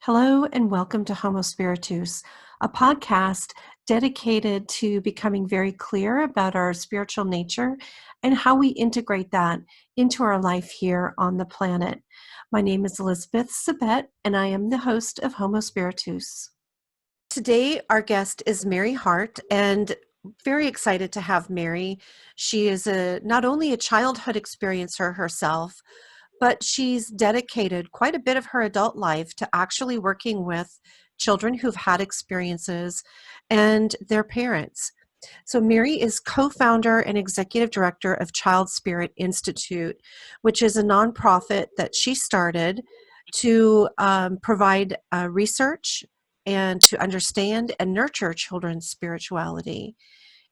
Hello and welcome to HomoSpiritus, a podcast dedicated to becoming very clear about our spiritual nature and how we integrate that into our life here on the planet. My name is Elizabeth Sabet, and I am the host of HomoSpiritus. Today, our guest is Mary Hart, and very excited to have Mary. She is not only a childhood experiencer herself, but she's dedicated quite a bit of her adult life to actually working with children who've had experiences and their parents. So Mary is co-founder and executive director of ChildSpirit Institute, which is a nonprofit that she started to provide research and to understand and nurture children's spirituality.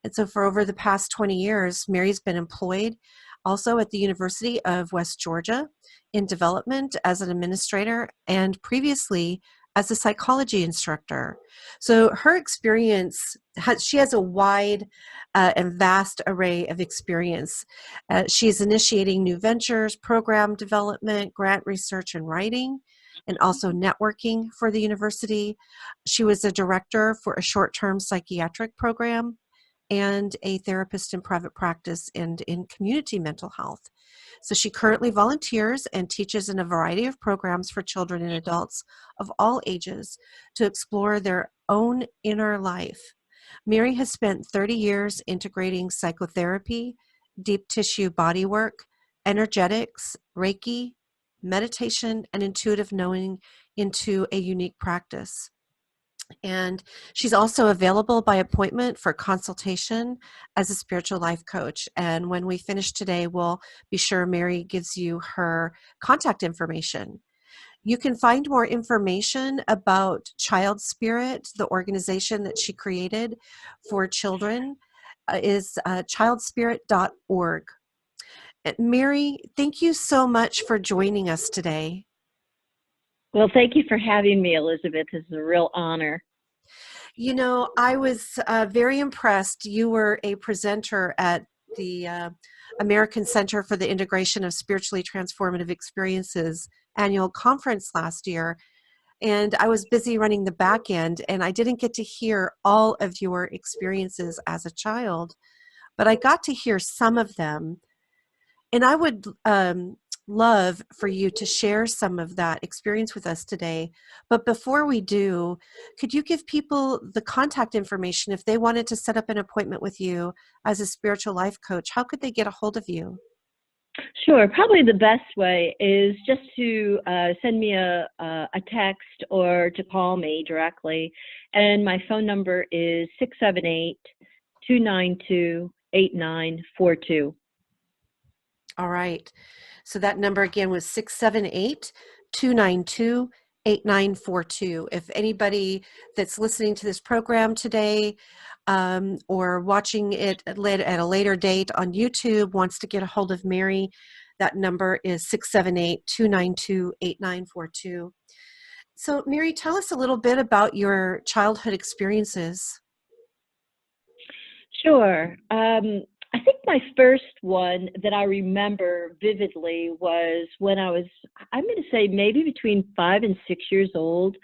And so for over the past 20 years, Mary's been employed also at the University of West Georgia in development as an administrator and previously as a psychology instructor. So her experience, she has a wide and vast array of experience. She is initiating new ventures, program development, grant research and writing, and also networking for the university. She was a director for a short-term psychiatric program and a therapist in private practice and in community mental health. So she currently volunteers and teaches in a variety of programs for children and adults of all ages to explore their own inner life. Mary has spent 30 years integrating psychotherapy, deep tissue bodywork, energetics, Reiki, meditation, and intuitive knowing into a unique practice. And she's also available by appointment for consultation as a spiritual life coach. And when we finish today, we'll be sure Mary gives you her contact information. You can find more information about ChildSpirit, the organization that she created for children, is childspirit.org. Mary, thank you so much for joining us today. Well, thank you for having me, Elizabeth. It's a real honor. You know, I was very impressed. You were a presenter at the American Center for the Integration of Spiritually Transformative Experiences annual conference last year, and I was busy running the back end, and I didn't get to hear all of your experiences as a child, but I got to hear some of them. And I would love for you to share some of that experience with us today. But before we do, could you give people the contact information if they wanted to set up an appointment with you as a spiritual life coach? How could they get a hold of you? Sure. Probably the best way is just to send me a text or to call me directly. And my phone number is 678-292-8942. All right. So that number again was 678-292-8942. If anybody that's listening to this program today or watching it at a later date on YouTube wants to get a hold of Mary, that number is 678-292-8942. So Mary, tell us a little bit about your childhood experiences. Sure. I think my first one that I remember vividly was when I was, I'm going to say maybe between 5 and 6 years old,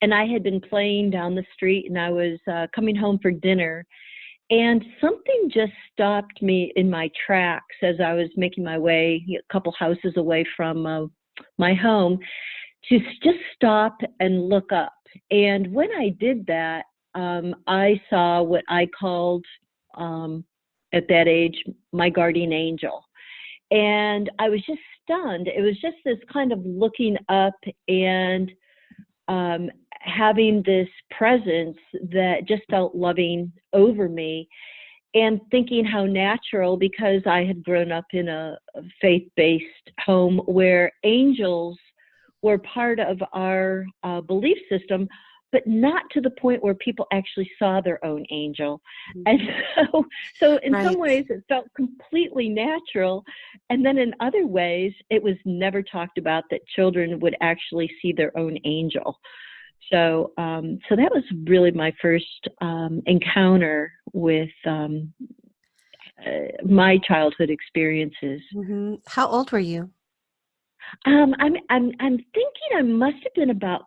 and I had been playing down the street and I was coming home for dinner, and something just stopped me in my tracks as I was making my way a couple houses away from my home to just stop and look up. And when I did that, I saw what I called at that age, my guardian angel. And I was just stunned. It was just this kind of looking up and having this presence that just felt loving over me, and thinking how natural, because I had grown up in a faith-based home where angels were part of our belief system, but not to the point where people actually saw their own angel. And so in some ways it felt completely natural. And then in other ways, it was never talked about that children would actually see their own angel. So that was really my first encounter with my childhood experiences. Mm-hmm. How old were you? I'm thinking I must have been about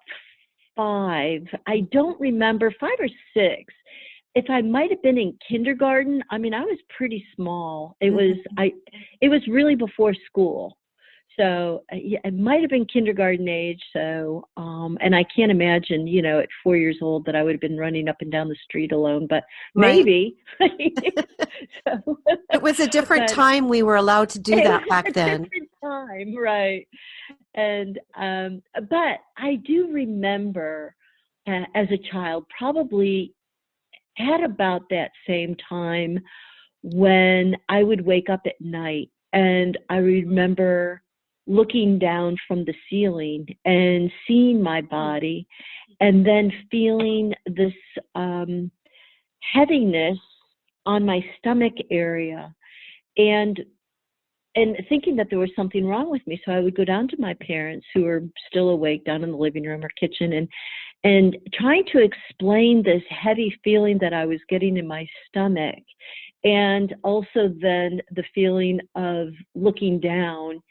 5. I don't remember, 5 or 6. If I might have been in kindergarten, I mean, I was pretty small. It was really before school. So yeah, it might have been kindergarten age. So, and I can't imagine, you know, at 4 years old that I would have been running up and down the street alone, but Right. maybe. So, It was a different but time we were allowed to do it that was back a then. different time, right? And, but I do remember as a child, probably at about that same time when I would wake up at night, and I remember looking down from the ceiling and seeing my body, and then feeling this heaviness on my stomach area, and thinking that there was something wrong with me. So I would go down to my parents, who were still awake, down in the living room or kitchen, and trying to explain this heavy feeling that I was getting in my stomach, and also then the feeling of looking down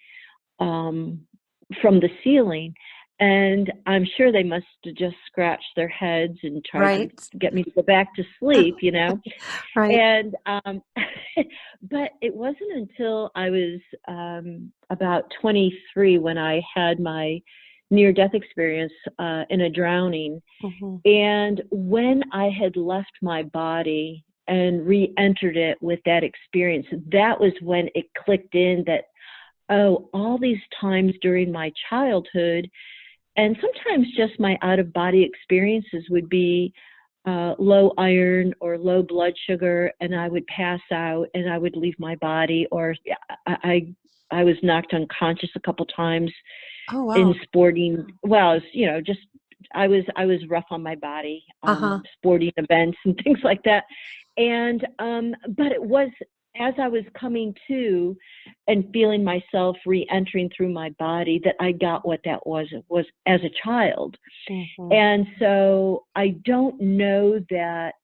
from the ceiling. And I'm sure they must have just scratched their heads and tried Right. to get me to go back to sleep, you know. Right. And but it wasn't until I was about 23 when I had my near-death experience in a drowning. Mm-hmm. And when I had left my body and re-entered it with that experience, that was when it clicked in that, oh, all these times during my childhood, and sometimes just my out-of-body experiences would be low iron or low blood sugar, and I would pass out and I would leave my body, or I was knocked unconscious a couple times Oh, in wow. sporting, well, you know, just I was rough on my body, Uh-huh. sporting events and things like that. And but it was as I was coming to and feeling myself re-entering through my body that I got what that was. It was as a child. Mm-hmm. And so I don't know that,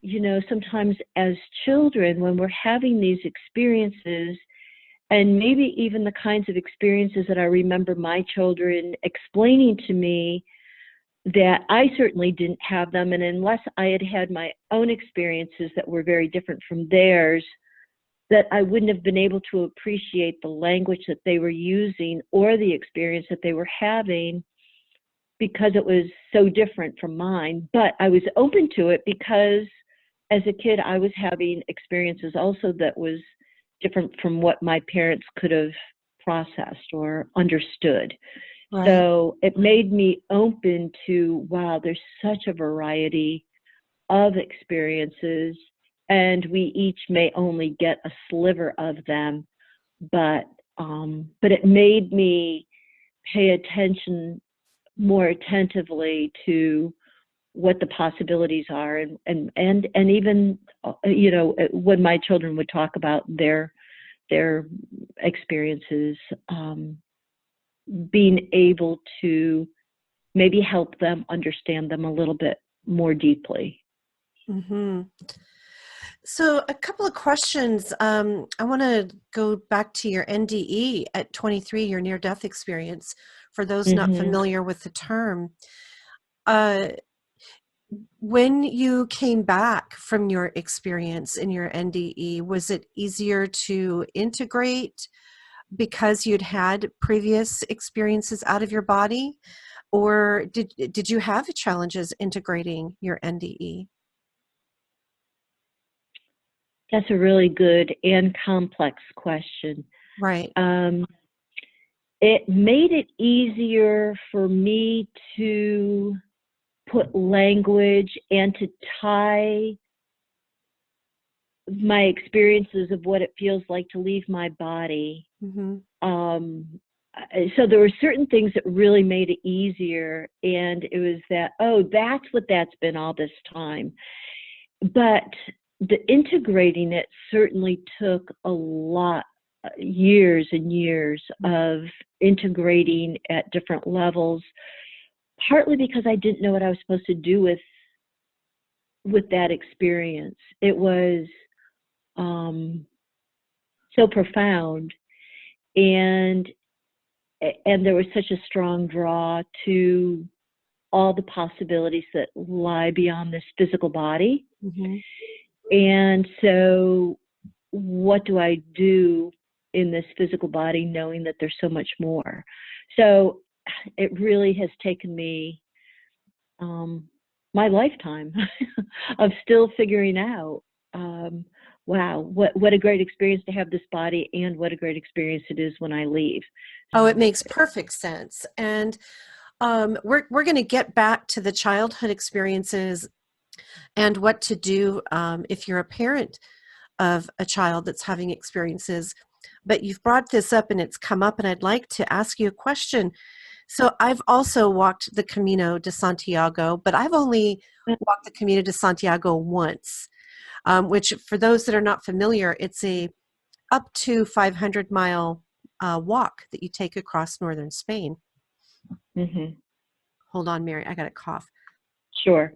you know, sometimes as children, when we're having these experiences, and maybe even the kinds of experiences that I remember my children explaining to me, that I certainly didn't have them. And unless I had had my own experiences that were very different from theirs, that I wouldn't have been able to appreciate the language that they were using or the experience that they were having, because it was so different from mine. But I was open to it because as a kid, I was having experiences also that was different from what my parents could have processed or understood. Right. So it made me open to, wow, there's such a variety of experiences, and we each may only get a sliver of them, but it made me pay attention more attentively to what the possibilities are, and even you know, when my children would talk about their experiences, being able to maybe help them understand them a little bit more deeply. Mm-hmm. So a couple of questions. I want to go back to your NDE at 23, your near-death experience, for those not Mm-hmm. familiar with the term. When you came back from your experience in your NDE, was it easier to integrate because you'd had previous experiences out of your body? Or did you have challenges integrating your NDE? That's a really good and complex question. Right. It made it easier for me to put language and to tie my experiences of what it feels like to leave my body. Mm-hmm. So there were certain things that really made it easier, and it was that, oh, that's what that's been all this time. But the integrating it certainly took a lot, years and years of integrating at different levels, partly because I didn't know what I was supposed to do with that experience. It was so profound, and there was such a strong draw to all the possibilities that lie beyond this physical body. Mm-hmm. And so what do I do in this physical body, knowing that there's so much more? So it really has taken me my lifetime of still figuring out, wow, what a great experience to have this body, and what a great experience it is when I leave. Oh, it makes perfect sense. And we're going to get back to the childhood experiences and what to do if you're a parent of a child that's having experiences. But you've brought this up and it's come up, and I'd like to ask you a question. So I've also walked the Camino de Santiago, but I've only walked the Camino de Santiago once, which for those that are not familiar, it's a up to 500-mile walk that you take across northern Spain. Mm-hmm. Hold on, Mary, I got a cough. Sure.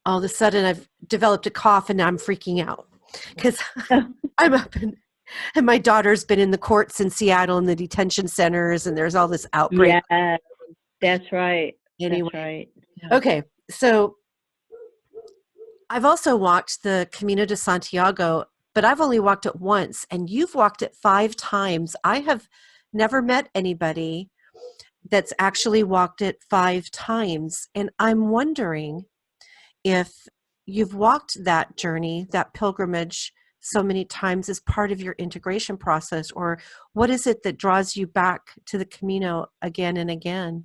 All of a sudden I've developed a cough and now I'm freaking out because I'm up and my daughter's been in the courts in Seattle in the detention centers, and there's all this outbreak. Yeah, that's right. Anyway. That's right. Yeah. Okay. So I've also walked the Camino de Santiago, but I've only walked it once, and you've walked it 5 times. I have never met anybody that's actually walked it 5 times. And I'm wondering if you've walked that journey, that pilgrimage so many times as part of your integration process, or what is it that draws you back to the Camino again and again?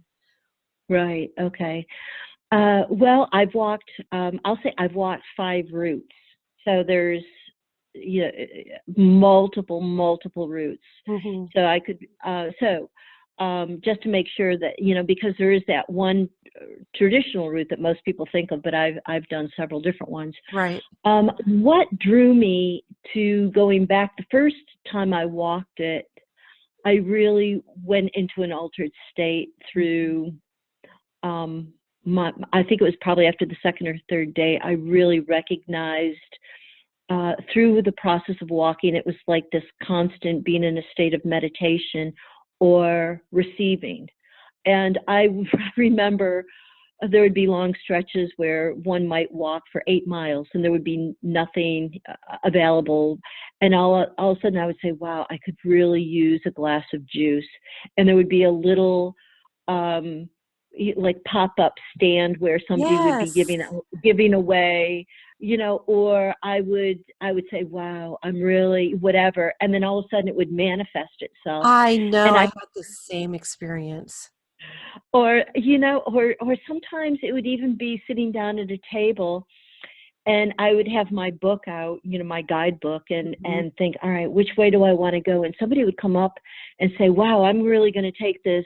Right. Okay. Well, I've walked, I'll say I've walked 5 routes. So there's multiple routes. Mm-hmm. So I could, just to make sure that, because there is that one traditional route that most people think of, but I've done several different ones. Right. What drew me to going back the first time I walked it, I really went into an altered state through, I think it was probably after the second or third day, I really recognized through the process of walking, it was like this constant being in a state of meditation or receiving. And I remember there would be long stretches where one might walk for 8 miles and there would be nothing available. And all of a sudden I would say, wow, I could really use a glass of juice. And there would be a little like pop-up stand where somebody would be giving away, or I would say, wow, I'm really whatever. And then all of a sudden it would manifest itself. I know. And I had the same experience. Or sometimes it would even be sitting down at a table and I would have my book out, my guidebook, and think, all right, which way do I want to go? And somebody would come up and say, wow, I'm really going to take this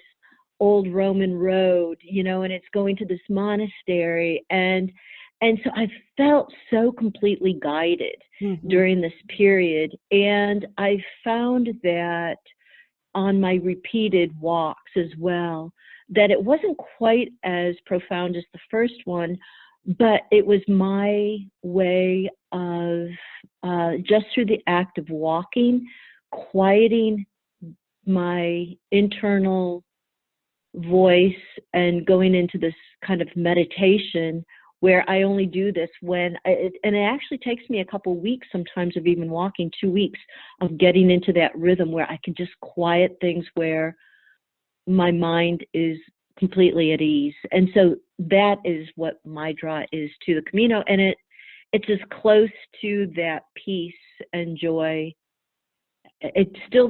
old Roman road, and it's going to this monastery. And so I felt so completely guided during this period. And I found that on my repeated walks as well, that it wasn't quite as profound as the first one, but it was my way of just through the act of walking, quieting my internal voice and going into this kind of meditation where I only do this and it actually takes me a couple weeks sometimes of even walking, 2 weeks of getting into that rhythm where I can just quiet things where my mind is completely at ease. And so that is what my draw is to the Camino. And it's as close to that peace and joy. It still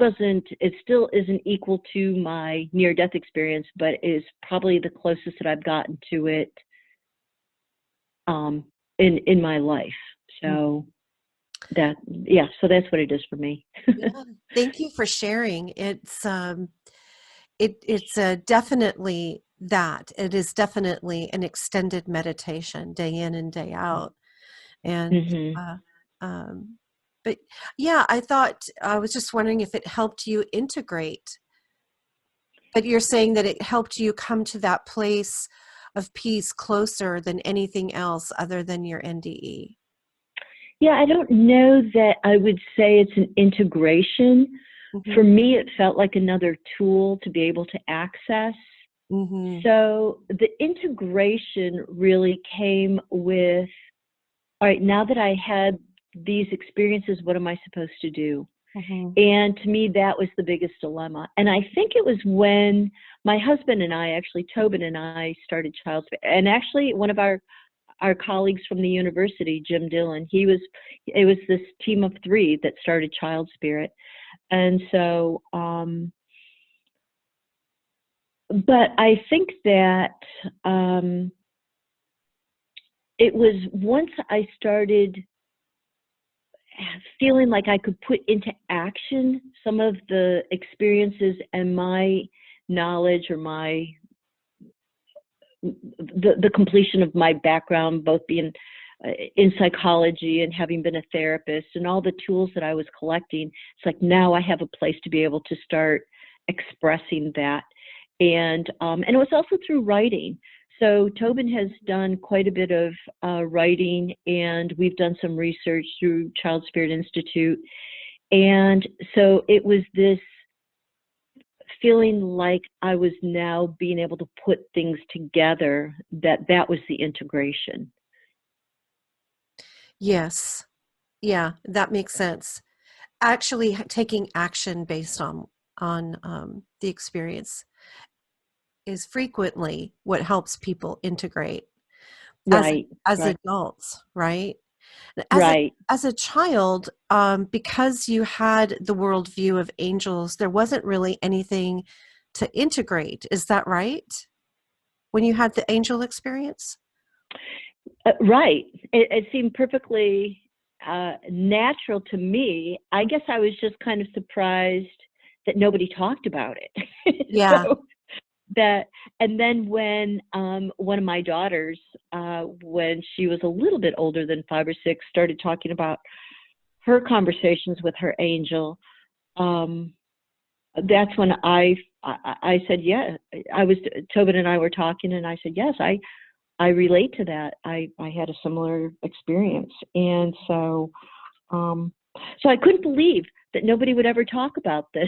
isn't equal to my near-death experience, but is probably the closest that I've gotten to it in my life. So so that's what it is for me. Yeah, thank you for sharing. It's definitely that. It is definitely an extended meditation, day in and day out. And but yeah, I was just wondering if it helped you integrate. But you're saying that it helped you come to that place of peace closer than anything else other than your NDE. Yeah, I don't know that I would say it's an integration, For Mm-hmm. me, it felt like another tool to be able to access. Mm-hmm. So the integration really came with, all right, now that I had these experiences, what am I supposed to do? Mm-hmm. And to me, that was the biggest dilemma. And I think it was when my husband and I, actually, Tobin and I, started ChildSpirit. And actually, one of our colleagues from the university, Jim Dillon, it was this team of 3 that started ChildSpirit. And so, but I think that it was once I started feeling like I could put into action some of the experiences and my knowledge, or the completion of my background, both being in psychology and having been a therapist, and all the tools that I was collecting. It's like, now I have a place to be able to start expressing that. And it was also through writing. So Tobin has done quite a bit of writing, and we've done some research through ChildSpirit Institute. And so it was this feeling like I was now being able to put things together, that was the integration. Yes. Yeah, that makes sense. Actually, taking action based on the experience is frequently what helps people integrate as Right, as right, adults, right? As a right. as a child, because you had the worldview of angels, there wasn't really anything to integrate. Is that right? When you had the angel experience? Right. It seemed perfectly natural to me. I guess I was just kind of surprised that nobody talked about it. Yeah. So that, and then when one of my daughters, when she was a little bit older than 5 or 6, started talking about her conversations with her angel, that's when I said, yeah. Tobin and I were talking, and I said, yes, I relate to that. I had a similar experience. And so, so I couldn't believe that nobody would ever talk about this.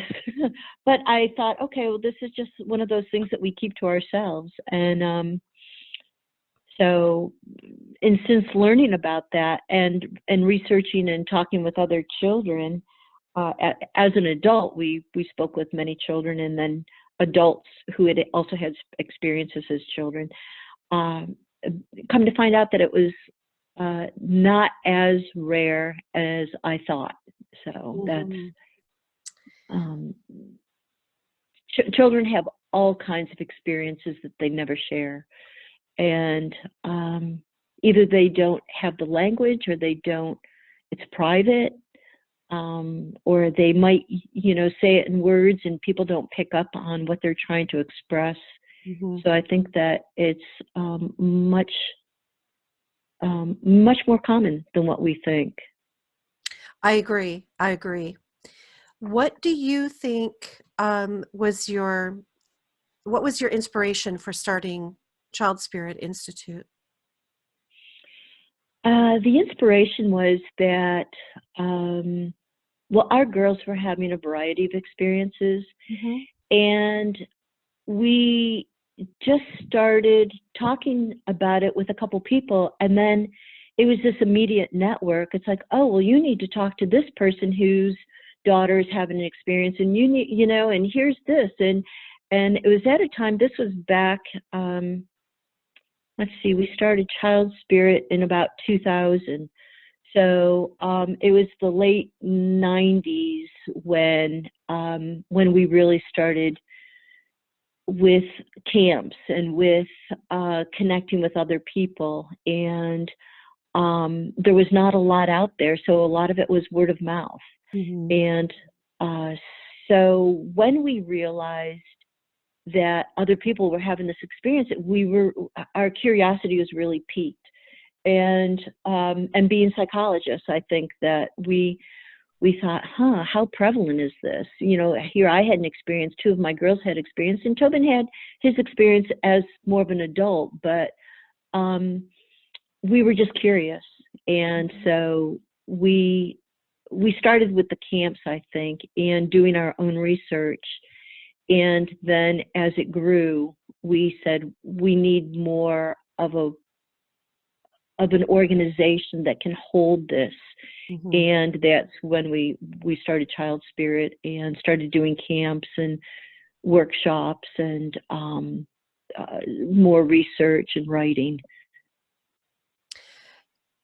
But I thought, okay, well, this is just one of those things that we keep to ourselves. And so, and since learning about that, and researching and talking with other children, as an adult, we spoke with many children, and then adults who had also had experiences as children. Come to find out that it was not as rare as I thought. So that's children have all kinds of experiences that they never share, and either they don't have the language, or they don't. It's private, or they might, say it in words, and people don't pick up on what they're trying to express. Mm-hmm. So I think that it's much more common than what we think. I agree. What do you think what was your inspiration for starting ChildSpirit Institute? The inspiration was that, well, our girls were having a variety of experiences, Mm-hmm. and we just started talking about it with a couple people, and then it was this immediate network. It's like, oh, well, you need to talk to this person whose daughter is having an experience, and you need, and here's this, and it was at a time. This was back. Let's see. We started ChildSpirit in about 2000. So it was the late 90s when we really started with camps and with connecting with other people. And there was not a lot out there, so a lot of it was word of mouth. Mm-hmm. And so when we realized that other people were having this experience, our curiosity was really piqued. And being psychologists, I think that we thought, how prevalent is this? Here I had an experience, 2 of my girls had experience, and Tobin had his experience as more of an adult, but we were just curious. And so we we started with the camps, I think, and doing our own research. And then as it grew, we said we need more of an organization that can hold this. Mm-hmm. And that's when we started ChildSpirit and started doing camps and workshops and more research and writing.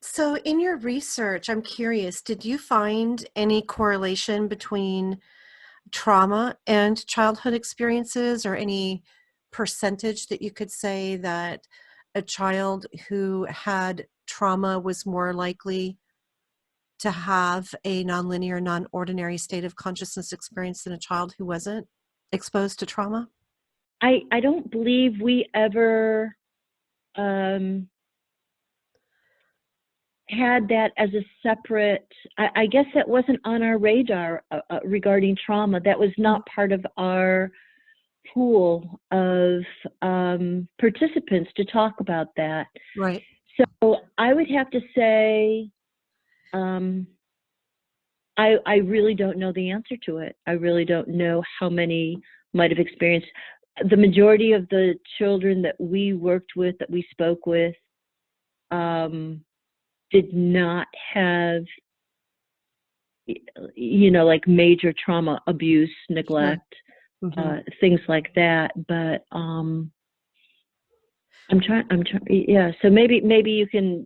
So in your research, I'm curious, did you find any correlation between trauma and childhood experiences, or any percentage that you could say that a child who had trauma was more likely to have a nonlinear, non-ordinary state of consciousness experience than a child who wasn't exposed to trauma? I don't believe we ever had that as a separate, I guess that wasn't on our radar regarding trauma. That was not part of our pool of participants to talk about that. Right. So I would have to say, I really don't know the answer to it. I really don't know how many might have experienced. The majority of the children that we worked with, that we spoke with, did not have, like major trauma, abuse, neglect, Mm-hmm. things like that. But yeah. So maybe you can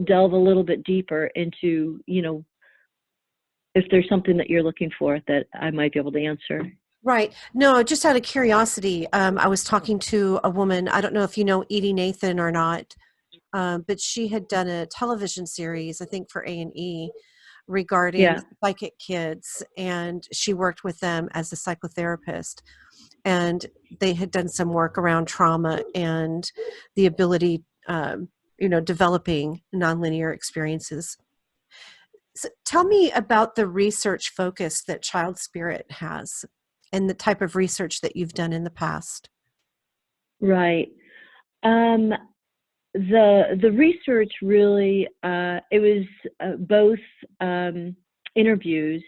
delve a little bit deeper into, if there's something that you're looking for that I might be able to answer. Right. No, just out of curiosity, I was talking to a woman, I don't know if you know Edie Nathan or not, but she had done a television series, I think for A&E, regarding Yeah. psychic kids, and she worked with them as a psychotherapist. And they had done some work around trauma and the ability, developing nonlinear experiences. So tell me about the research focus that ChildSpirit has and the type of research that you've done in the past. Right. The research really, it was both interviews,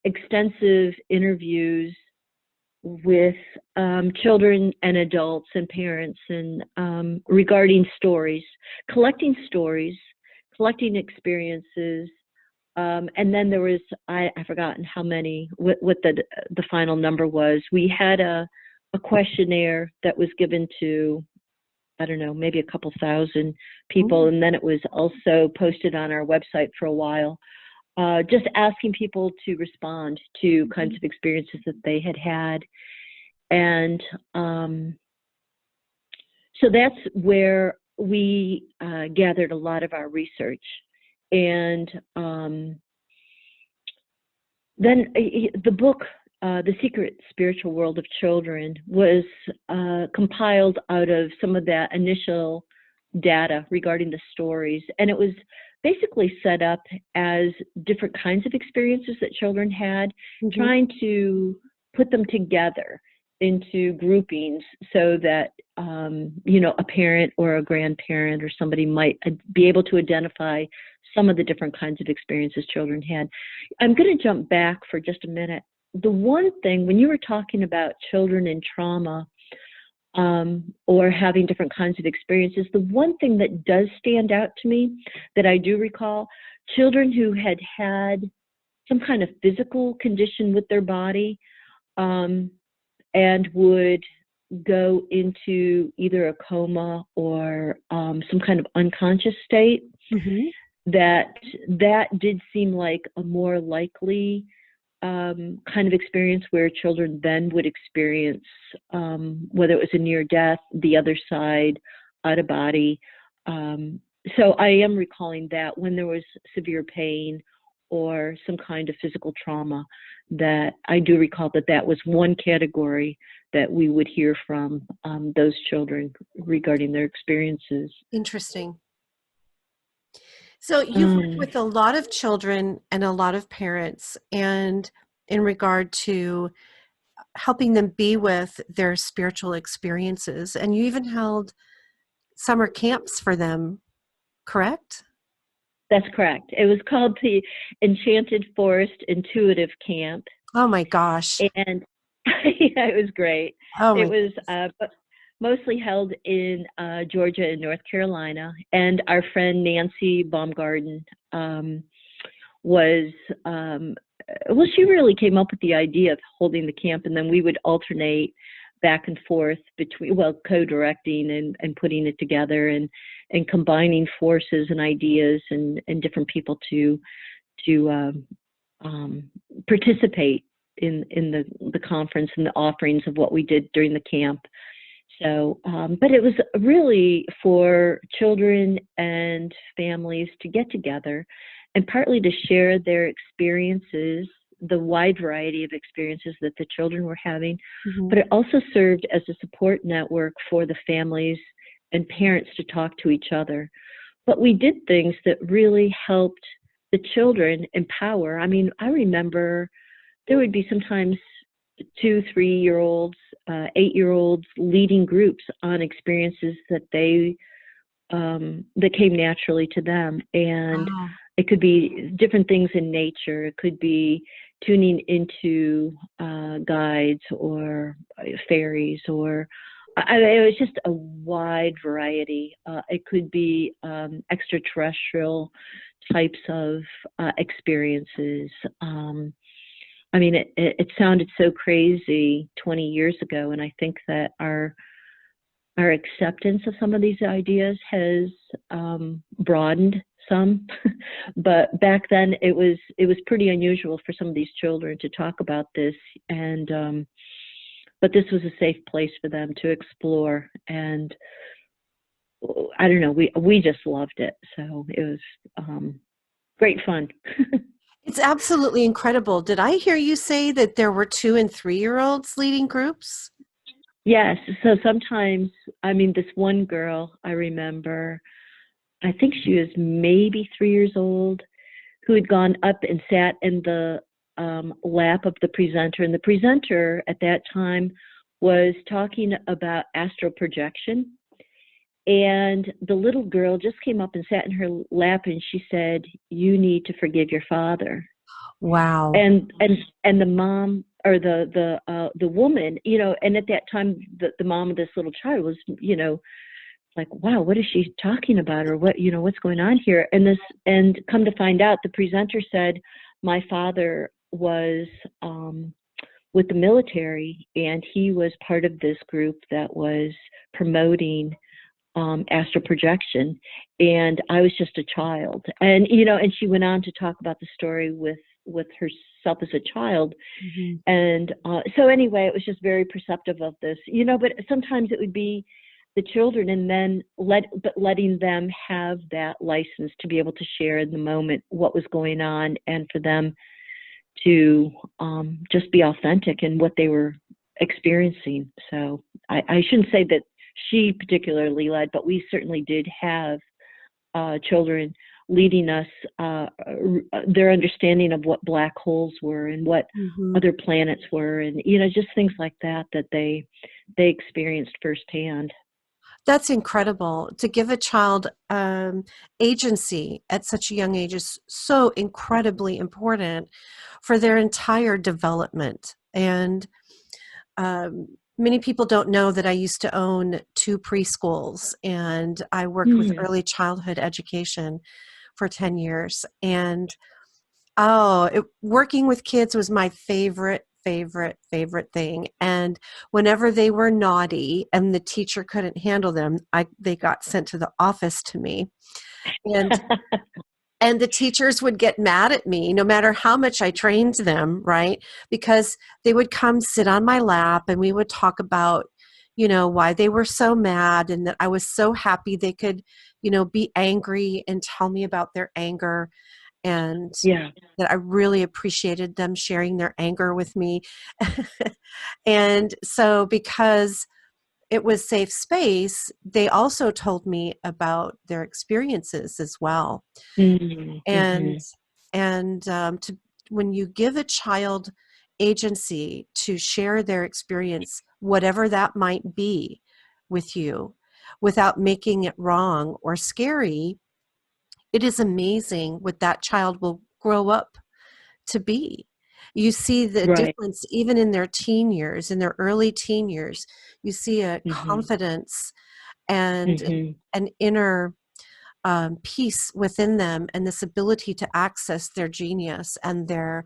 extensive interviews with children and adults and parents, and regarding stories, collecting experiences, and then there was, I've forgotten how many, what the final number was. We had a questionnaire that was given to, I don't know, maybe a couple thousand people, and then it was also posted on our website for a while, just asking people to respond to kinds of experiences that they had had. And so that's where we gathered a lot of our research. And then the book, The Secret Spiritual World of Children, was compiled out of some of that initial data regarding the stories. And it was basically set up as different kinds of experiences that children had, trying to put them together into groupings so that, a parent or a grandparent or somebody might be able to identify some of the different kinds of experiences children had. I'm going to jump back for just a minute. The one thing, when you were talking about children in trauma, or having different kinds of experiences, the one thing that does stand out to me that I do recall, children who had had some kind of physical condition with their body, and would go into either a coma or some kind of unconscious state, that did seem like a more likely kind of experience, where children then would experience, whether it was a near death, the other side, out of body. So I am recalling that when there was severe pain or some kind of physical trauma, that I do recall that was one category that we would hear from those children regarding their experiences. Interesting. So you've worked with a lot of children and a lot of parents, and in regard to helping them be with their spiritual experiences, and you even held summer camps for them, correct? That's correct. It was called the Enchanted Forest Intuitive Camp. Oh my gosh. And yeah, it was great. Oh It my. was mostly held in Georgia and North Carolina. And our friend Nancy Baumgarten was, well, she really came up with the idea of holding the camp, and then we would alternate back and forth between, well, co-directing and putting it together and combining forces and ideas and different people to participate in the conference and the offerings of what we did during the camp. So, but it was really for children and families to get together and partly to share their experiences, the wide variety of experiences that the children were having, but it also served as a support network for the families and parents to talk to each other. But we did things that really helped the children empower. I mean, I remember there would be sometimes 2, 3-year-olds, 8-year-olds leading groups on experiences that they that came naturally to them. And Wow. it could be different things in nature. It could be tuning into guides or fairies, or it was just a wide variety. It could be extraterrestrial types of experiences. I mean, it sounded so crazy 20 years ago, and I think that our acceptance of some of these ideas has broadened some. But back then, it was pretty unusual for some of these children to talk about this, and but this was a safe place for them to explore. And I don't know, we just loved it. So it was great fun. It's absolutely incredible. Did I hear you say that there were 2 and 3-year-olds leading groups? Yes. So sometimes, I mean, this one girl I remember, I think she was maybe 3 years old, who had gone up and sat in the lap of the presenter. And the presenter at that time was talking about astral projection. And the little girl just came up and sat in her lap, and she said, "You need to forgive your father." Wow. And the mom, or the woman, you know, and at that time the mom of this little child was, you know, like, wow, what is she talking about, or what, you know, what's going on here? And come to find out, the presenter said, my father was with the military, and he was part of this group that was promoting astral projection, and I was just a child. And you know, and she went on to talk about the story with herself as a child. And so anyway, it was just very perceptive of this, you know. But sometimes it would be the children, and then letting them have that license to be able to share in the moment what was going on, and for them to just be authentic in what they were experiencing. So I shouldn't say that she particularly led, but we certainly did have children leading us, their understanding of what black holes were and what other planets were, and you know, just things like that they experienced firsthand. That's incredible. To give a child agency at such a young age is so incredibly important for their entire development. And many people don't know that I used to own 2 preschools, and I worked with early childhood education for 10 years. And working with kids was my favorite thing. And whenever they were naughty and the teacher couldn't handle them, they got sent to the office to me. And and the teachers would get mad at me no matter how much I trained them, right? Because they would come sit on my lap, and we would talk about, you know, why they were so mad, and that I was so happy they could, you know, be angry and tell me about their anger, and Yeah. that I really appreciated them sharing their anger with me. And so because it was safe space, they also told me about their experiences as well. And to when you give a child agency to share their experience, whatever that might be, with you, without making it wrong or scary, it is amazing what that child will grow up to be. You see the Right. difference even in their teen years, in their early teen years. You see a Mhm. confidence and Mhm. an inner peace within them, and this ability to access their genius and their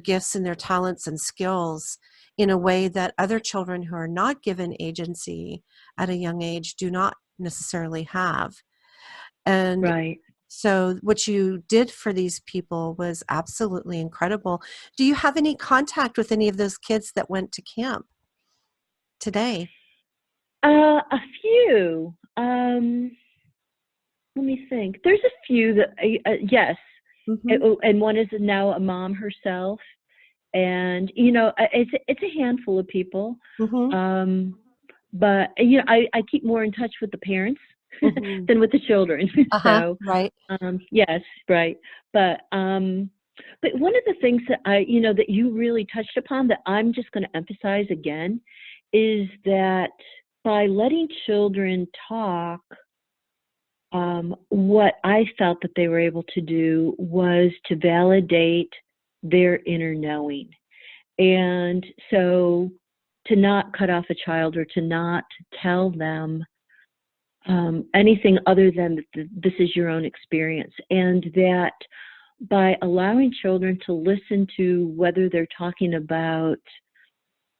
gifts and their talents and skills in a way that other children who are not given agency at a young age do not necessarily have. And Right. so what you did for these people was absolutely incredible. Do you have any contact with any of those kids that went to camp today? A few. Let me think. There's a few that, yes, Mm-hmm. and one is now a mom herself, and it's a handful of people. Mm-hmm. Um, but I keep more in touch with the parents Mm-hmm. than with the children. Uh-huh. So, Right. yes, right. But one of the things that that you really touched upon that I'm just going to emphasize again is that by letting children talk, what I felt that they were able to do was to validate their inner knowing. And so to not cut off a child or to not tell them anything other than that this is your own experience. And that by allowing children to listen to whether they're talking about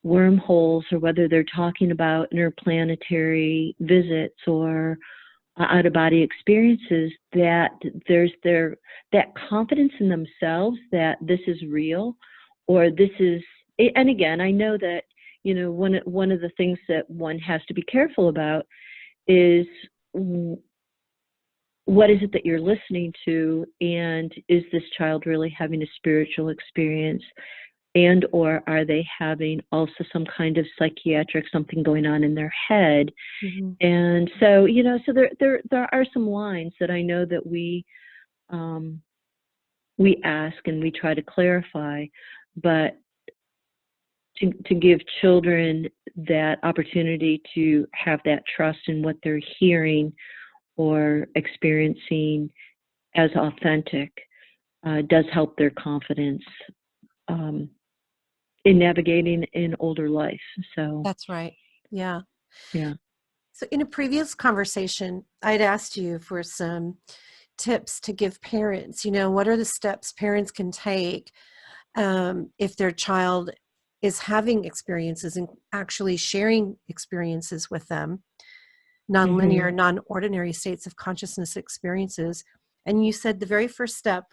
wormholes or whether they're talking about interplanetary visits or out of body experiences, that there's that confidence in themselves that this is real, or this is. And again, I know that one of the things that one has to be careful about is what is it that you're listening to, and is this child really having a spiritual experience, and or are they having also some kind of psychiatric something going on in their head. Mm-hmm. And so, so there are some lines that I know that we ask and we try to clarify, but to give children that opportunity to have that trust in what they're hearing or experiencing as authentic does help their confidence in navigating in older life. So, That's right. Yeah. yeah. So in a previous conversation, I'd asked you for some tips to give parents. What are the steps parents can take if their child is having experiences and actually sharing experiences with them, Hmm. nonlinear, non-ordinary states of consciousness experiences. And you said the very first step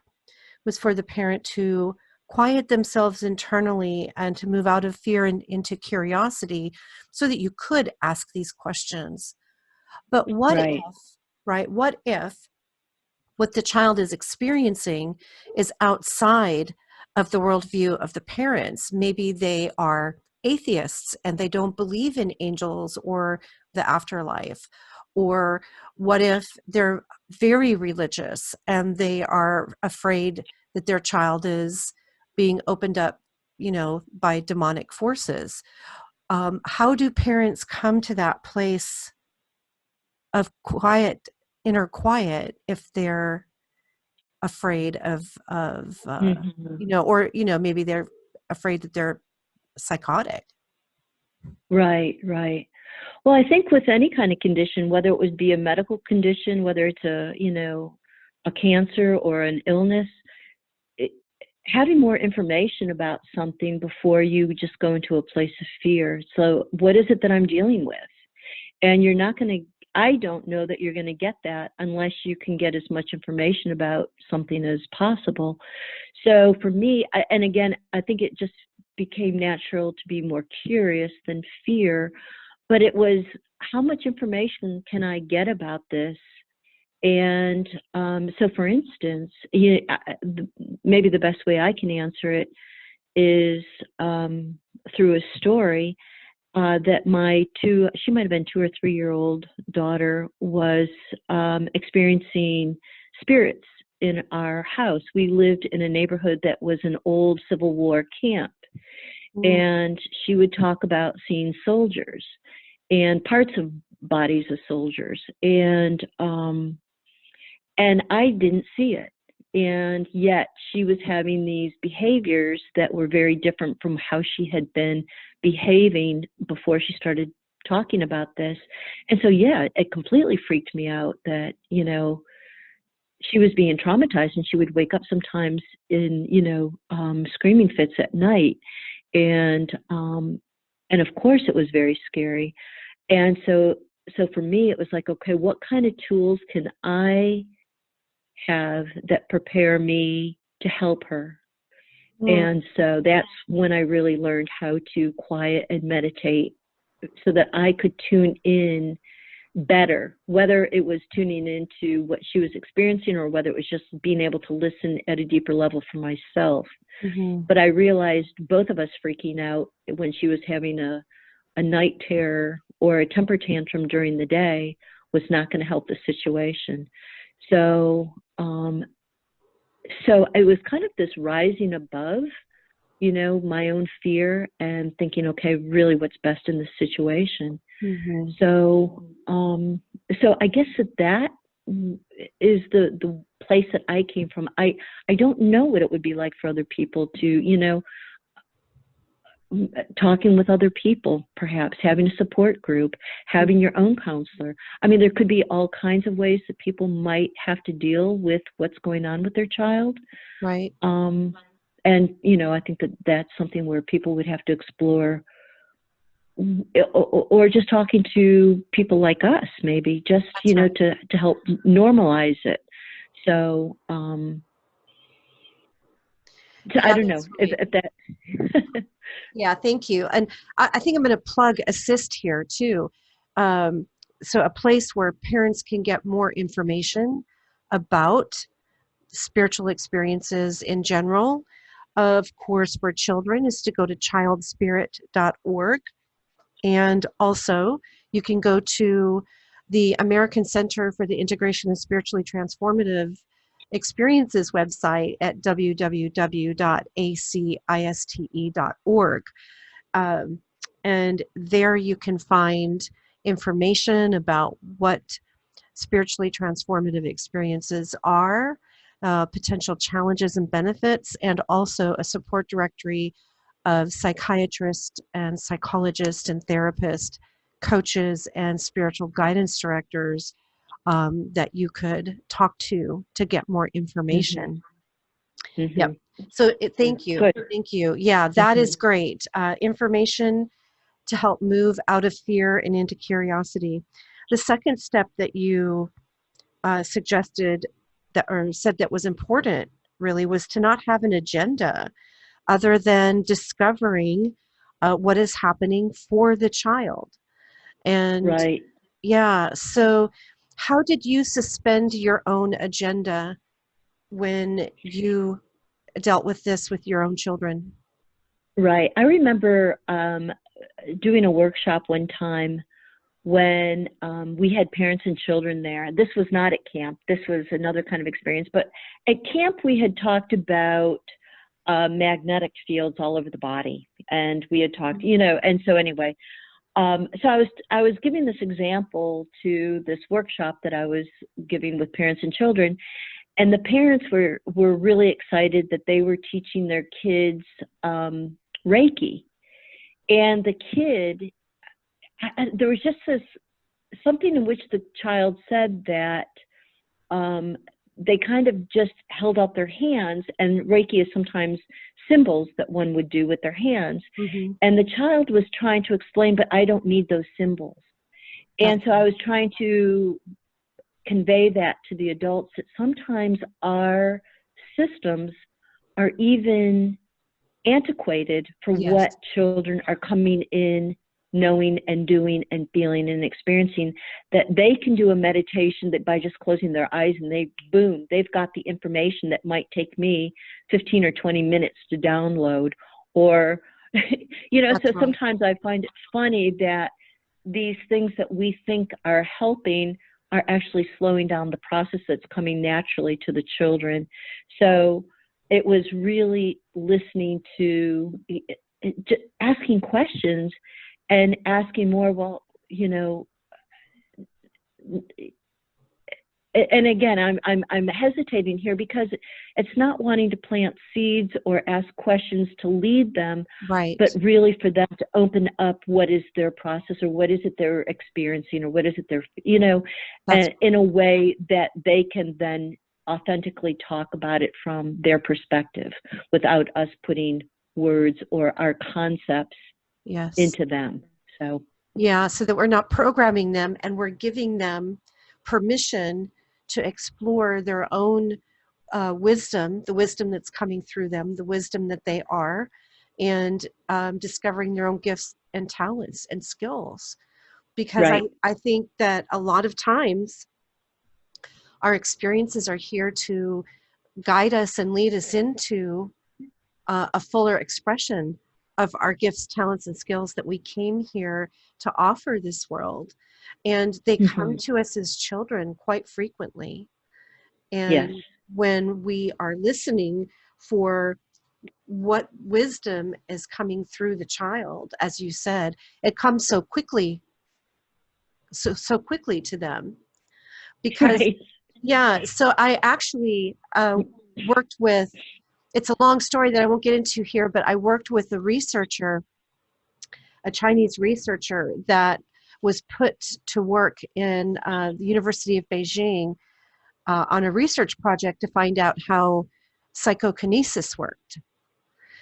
was for the parent to quiet themselves internally and to move out of fear and into curiosity so that you could ask these questions. But what if, Right. right? What if what the child is experiencing is outside of the worldview of the parents? Maybe they are atheists and they don't believe in angels or the afterlife. Or what if they're very religious and they are afraid that their child is being opened up, by demonic forces? How do parents come to that place of inner quiet, if they're afraid of Hmm. or maybe they're afraid that they're psychotic? Right, right. Well, I think with any kind of condition, whether it would be a medical condition, whether it's a cancer or an illness, it, having more information about something before you just go into a place of fear. So, what is it that I'm dealing with? And you're not going to, I don't know that you're going to get that unless you can get as much information about something as possible. So for me, and again, I think it just became natural to be more curious than fear, but it was, how much information can I get about this? And so, for instance, maybe the best way I can answer it is through a story that she might have been 2 or 3 year old daughter was experiencing spirits in our house. We lived in a neighborhood that was an old Civil War camp, Mm. and she would talk about seeing soldiers and parts of bodies of soldiers. And I didn't see it. And yet she was having these behaviors that were very different from how she had been behaving before she started talking about this. And so, yeah, it completely freaked me out that, you know, she was being traumatized, and she would wake up sometimes in, you know, screaming fits at night. And of course it was very scary. And so for me, it was like, okay, what kind of tools can I have that prepare me to help her? And so that's when I really learned how to quiet and meditate so that I could tune in better, whether it was tuning into what she was experiencing or whether it was just being able to listen at a deeper level for myself. But I realized both of us freaking out when she was having a night terror or a temper tantrum during the day was not going to help the situation. So, so it was kind of this rising above, you know, my own fear and thinking, okay, really what's best in this situation. So, so I guess that is the place that I came from. I don't know what it would be like for other people to, you know, talking with other people, perhaps having a support group, having your own counselor. I mean, there could be all kinds of ways that people might have to deal with what's going on with their child. Right. And, you know, I think that that's something where people would have to explore, or just talking to people like us, maybe just, that's you know, right. to help normalize it. So, so I don't know if that. Yeah, thank you. And I think I'm going to plug Assist here too. So a place where parents can get more information about spiritual experiences in general. Of course, for children is to go to ChildSpirit.org. And also you can go to the American Center for the Integration of Spiritually Transformative Experiences website at www.aciste.org. And there you can find information about what spiritually transformative experiences are, potential challenges and benefits, and also a support directory of psychiatrists and psychologists and therapists, coaches, and spiritual guidance directors that you could talk to get more information. Yep. So thank you. Good. Thank you. Yeah, that is great. Information to help move out of fear and into curiosity. The second step that you suggested that, or said that was important really, was to not have an agenda other than discovering what is happening for the child. And right. Yeah, so how did you suspend your own agenda when you dealt with this with your own children? Right. I remember doing a workshop one time when we had parents and children there. This was not at camp. This was another kind of experience. But at camp, we had talked about magnetic fields all over the body. And we had talked, you know, and so anyway, so I was giving this example to this workshop that I was giving with parents and children. And the parents were really excited that they were teaching their kids Reiki. And the kid, there was just something in which the child said that they kind of just held out their hands, and Reiki is sometimes symbols that one would do with their hands. And the child was trying to explain, but I don't need those symbols. And so I was trying to convey that to the adults, that sometimes our systems are even antiquated for what children are coming in knowing and doing and feeling and experiencing, that they can do a meditation that by just closing their eyes and they've got the information that might take me 15 or 20 minutes to download. Or, you know, so sometimes I find it funny that these things that we think are helping are actually slowing down the process that's coming naturally to the children. So it was really listening to, asking questions and asking more, well, you know, and again, I'm hesitating here because it's not wanting to plant seeds or ask questions to lead them, Right. but really for them to open up what is their process, or what is it they're experiencing, or what is it they're, That's in a way that they can then authentically talk about it from their perspective without us putting words or our concepts yes. into them. So Yeah, so that we're not programming them and we're giving them permission to explore their own wisdom, the wisdom that's coming through them, the wisdom that they are, and discovering their own gifts and talents and skills. Because right. I think that a lot of times our experiences are here to guide us and lead us into a fuller expression of our gifts, talents, and skills that we came here to offer this world. And they come to us as children quite frequently. Yes. And when we are listening for what wisdom is coming through the child, as you said, it comes so quickly, so quickly to them. Because, Right. yeah, so I actually worked with, it's a long story that I won't get into here, but I worked with a researcher, a Chinese researcher that was put to work in the University of Beijing on a research project to find out how psychokinesis worked.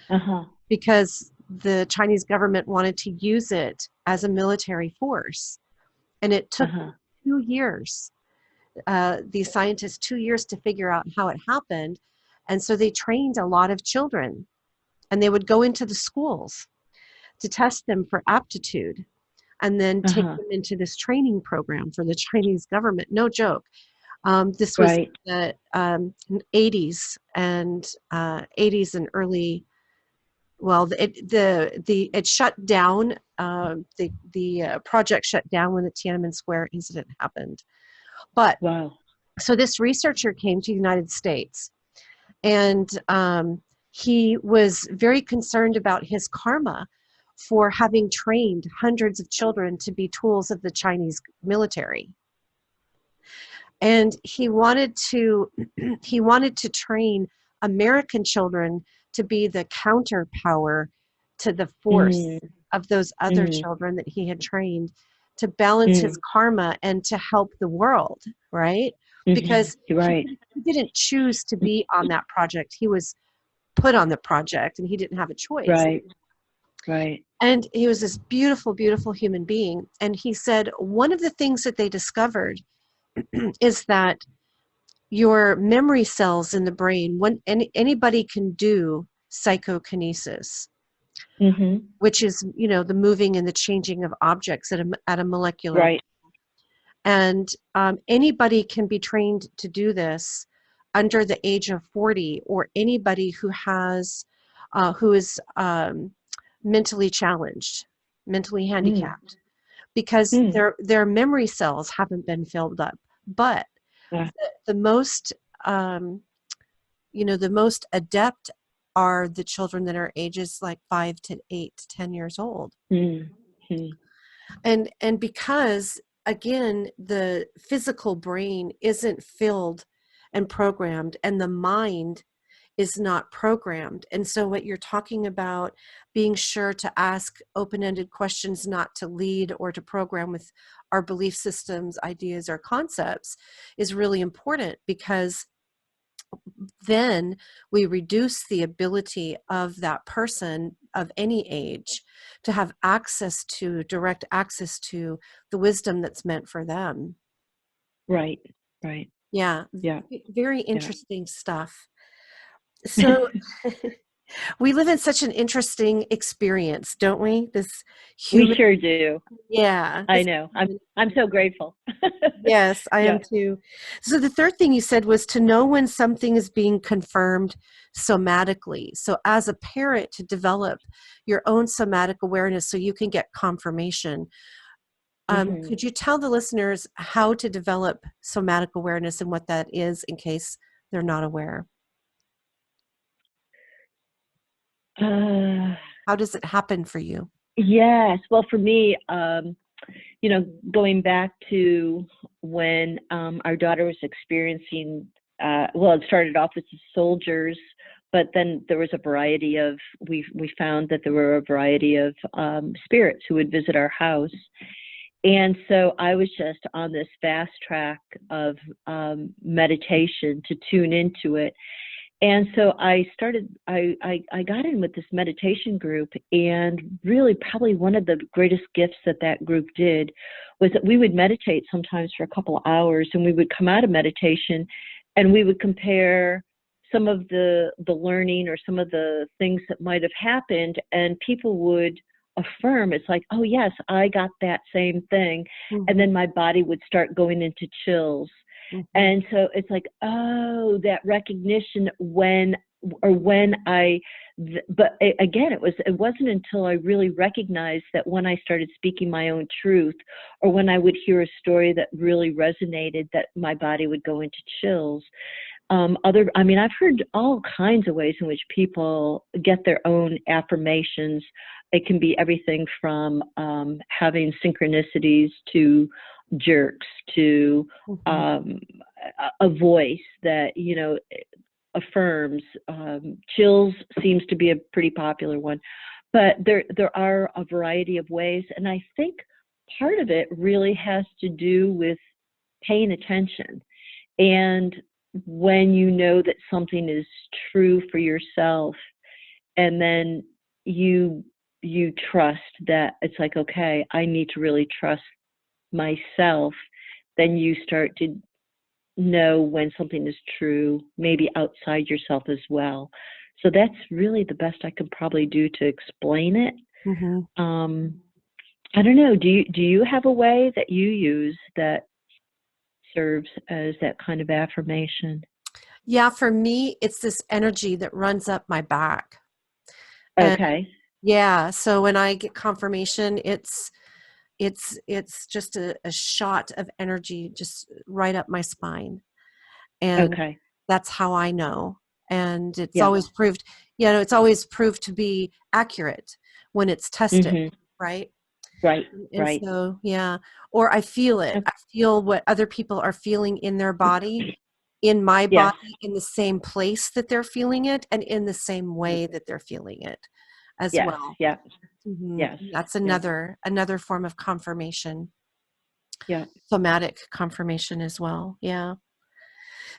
Uh-huh. Because the Chinese government wanted to use it as a military force. And it took 2 years, these scientists 2 years to figure out how it happened. And so they trained a lot of children, and they would go into the schools to test them for aptitude and then take them into this training program for the Chinese government. No joke. This was Right. the 80s and 80s and early. Well, it shut down. The project shut down when the Tiananmen Square incident happened. But Wow. so this researcher came to the United States, and he was very concerned about his karma for having trained hundreds of children to be tools of the Chinese military. And he wanted to he wanted to train American children to be the counterpower to the force of those other children that he had trained, to balance his karma and to help the world, right? Because Right. he didn't choose to be on that project. He was put on the project and he didn't have a choice. Right. Right. And he was this beautiful, beautiful human being. And he said one of the things that they discovered is that your memory cells in the brain, anybody can do psychokinesis, which is, the moving and the changing of objects at a molecular Right. And anybody can be trained to do this under the age of 40, or anybody who is mentally challenged, mentally handicapped, because their memory cells haven't been filled up. But the most the most adept are the children that are ages like 5 to 8 to 10 years old. And because, again, the physical brain isn't filled and programmed, and the mind is not programmed. And so what you're talking about, being sure to ask open-ended questions, not to lead or to program with our belief systems, ideas, or concepts, is really important, because then we reduce the ability of that person of any age to have direct access to the wisdom that's meant for them. Right. Right. Yeah. Yeah. Very interesting stuff. So we live in such an interesting experience, don't we? This human. We sure do. Yeah. I know. I'm so grateful. Yes, I am too. So the third thing you said was to know when something is being confirmed somatically. So as a parent, to develop your own somatic awareness so you can get confirmation. Could you tell the listeners how to develop somatic awareness and what that is, in case they're not aware? How does it happen for you? Yes. Well, for me, going back to when our daughter was experiencing, well, it started off with the soldiers, but then there was a variety of, we found that there were a variety of spirits who would visit our house. And so I was just on this fast track of meditation to tune into it. And so I got in with this meditation group, and really probably one of the greatest gifts that group did was that we would meditate sometimes for a couple of hours, and we would come out of meditation and we would compare some of the learning or some of the things that might have happened, and people would affirm, it's like, oh yes, I got that same thing. Mm-hmm. And then my body would start going into chills. Mm-hmm. And so it's like, oh, that recognition but again, it wasn't until I really recognized that when I started speaking my own truth, or when I would hear a story that really resonated, that my body would go into chills. I've heard all kinds of ways in which people get their own affirmations. It can be everything from having synchronicities to jerks to a voice that, affirms. Chills seems to be a pretty popular one, but there are a variety of ways. And I think part of it really has to do with paying attention. And when you know that something is true for yourself, and then you trust that it's like, okay, I need to really trust myself, then you start to know when something is true, maybe outside yourself as well. So that's really the best I can probably do to explain it. Mm-hmm. I don't know. Do you have a way that you use that serves as that kind of affirmation? Yeah, for me, it's this energy that runs up my back. Okay. Yeah. So when I get confirmation, it's just a shot of energy just right up my spine. And okay. That's how I know. And it's always proved, it's always proved to be accurate when it's tested, mm-hmm. right? Right. And right. So, yeah. Or I feel it. I feel what other people are feeling in their body, in my body, in the same place that they're feeling it, and in the same way that they're feeling it as well. Yeah. Mm-hmm. Yes. That's another form of confirmation. Yeah. Somatic confirmation as well. Yeah.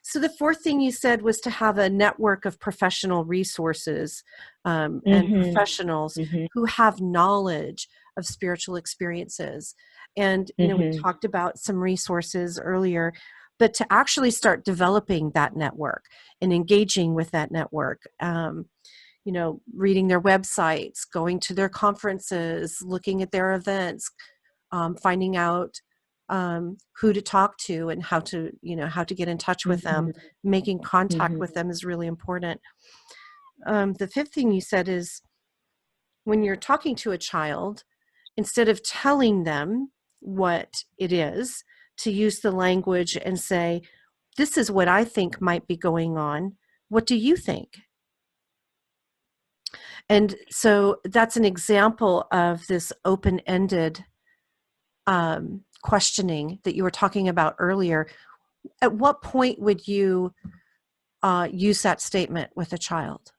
So the fourth thing you said was to have a network of professional resources and professionals who have knowledge of spiritual experiences. And, we talked about some resources earlier, but to actually start developing that network and engaging with that network, reading their websites, going to their conferences, looking at their events, finding out who to talk to and how to get in touch with them. Making contact with them is really important. The fifth thing you said is when you're talking to a child, instead of telling them what it is, to use the language and say, this is what I think might be going on. What do you think? And so that's an example of this open-ended questioning that you were talking about earlier. At what point would you use that statement with a child?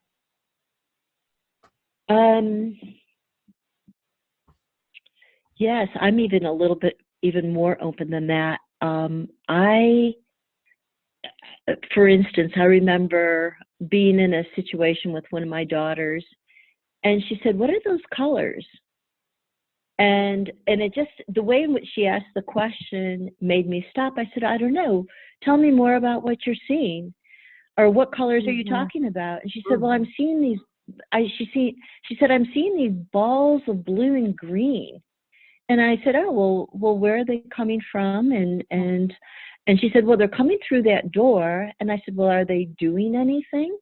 Yes, I'm even a little bit even more open than that. For instance, I remember being in a situation with one of my daughters, and she said, "What are those colors?" And it just, the way in which she asked the question made me stop. I said, "I don't know. Tell me more about what you're seeing, or what colors are you talking about?" And she said, "Well, I'm seeing these." She said, "I'm seeing these balls of blue and green." And I said, "Oh, well, where are they coming from?" And she said, "Well, they're coming through that door." And I said, "Well, are they doing anything?"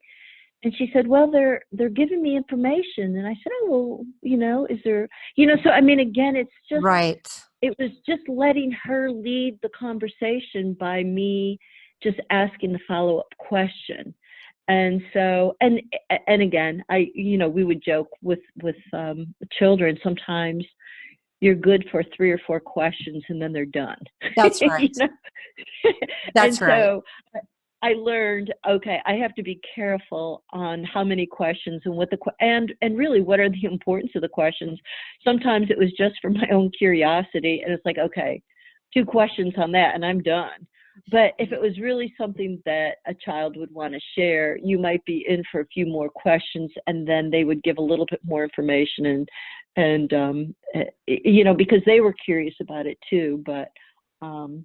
And she said, "Well, they're giving me information." And I said, "Oh, well, is there, so I mean, again, it's just, right. It was just letting her lead the conversation by me just asking the follow-up question. And so, and again, we would joke with children sometimes. you're good for 3 or 4 questions and then they're done. That's You right. know? And That's right. so I learned, okay, I have to be careful on how many questions and what and really what are the importance of the questions. Sometimes it was just for my own curiosity, and it's like, okay, 2 questions on that and I'm done. But if it was really something that a child would want to share, you might be in for a few more questions, and then they would give a little bit more information, and you know, because they were curious about it too. But to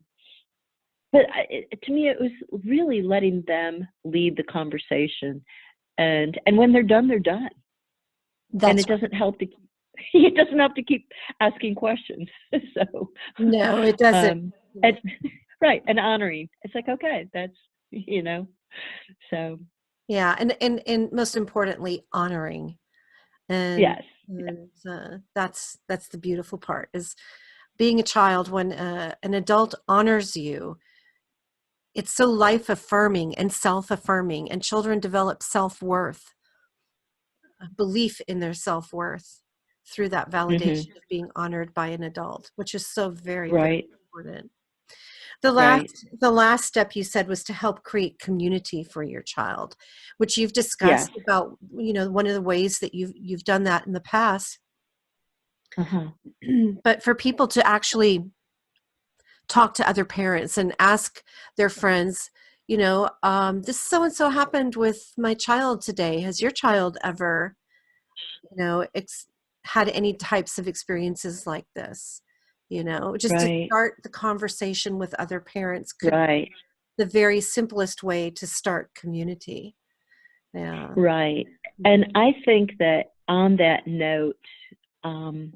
me, it was really letting them lead the conversation, and when they're done, they're done. And it doesn't help to it doesn't have to keep asking questions. So no, it doesn't. and, right, and honoring. It's like, okay, that's, you know, so Yeah, and most importantly, honoring. And, yes, that's the beautiful part, is being a child. When an adult honors you, it's so life affirming and self affirming, and children develop self-worth, belief in their self-worth, through that hmm, validation of being honored by an adult, which is so very, very right, important. right, The last step you said was to help create community for your child, which you've yes, discussed about, one of the ways that you've done that in the past. uh-huh, But for people to actually talk to other parents and ask their friends, this so and so happened with my child today. Has your child ever, had any types of experiences like this? Just to right, start the conversation with other parents could right, be the very simplest way to start community. Yeah. right. And I think that on that note, um,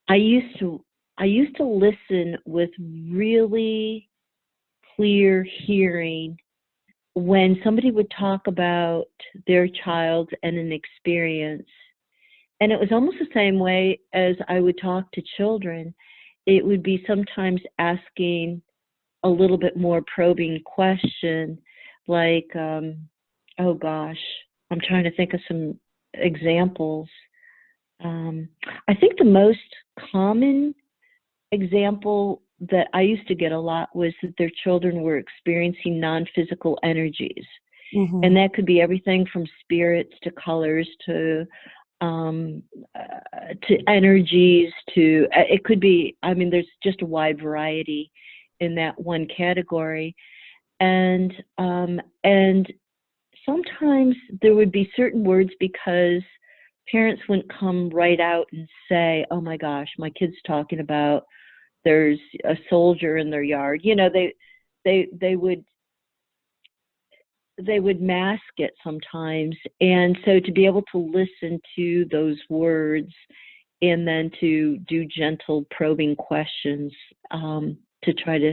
I used to listen with really clear hearing when somebody would talk about their child and an experience. And it was almost the same way as I would talk to children. It would be sometimes asking a little bit more probing question, like, oh gosh, I'm trying to think of some examples. I think the most common example that I used to get a lot was that their children were experiencing non-physical energies. Mm-hmm. And that could be everything from spirits to colors um, to energies to, it could be, I mean, there's just a wide variety in that one category. And sometimes there would be certain words because parents wouldn't come right out and say, oh my gosh, my kid's talking about there's a soldier in their yard. They would mask it sometimes. And so to be able to listen to those words and then to do gentle probing questions, to try to,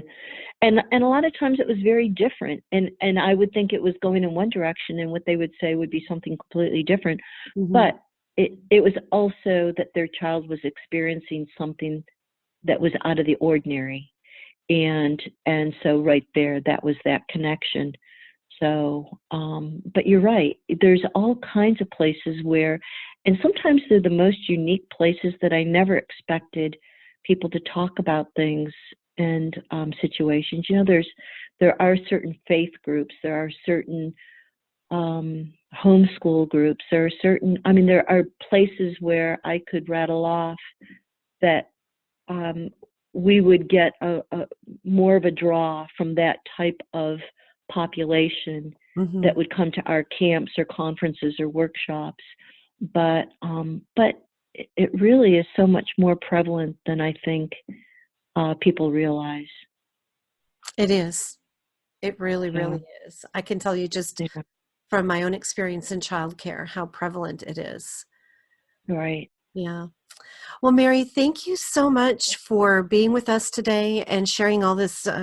and a lot of times it was very different. And I would think it was going in one direction and what they would say would be something completely different. Mm-hmm. But it was also that their child was experiencing something that was out of the ordinary. And so right there, that was that connection. So, but you're right. There's all kinds of places where, and sometimes they're the most unique places that I never expected people to talk about things and situations. There are certain faith groups, there are certain homeschool groups, there are places where I could rattle off that we would get a more of a draw from that type of population Mm-hmm. that would come to our camps or conferences or workshops. But it really is so much more prevalent than I think people realize. It is. It really, So, really is. I can tell you just yeah, from my own experience in childcare how prevalent it is. right. Yeah. Well, Mary, thank you so much for being with us today and sharing all this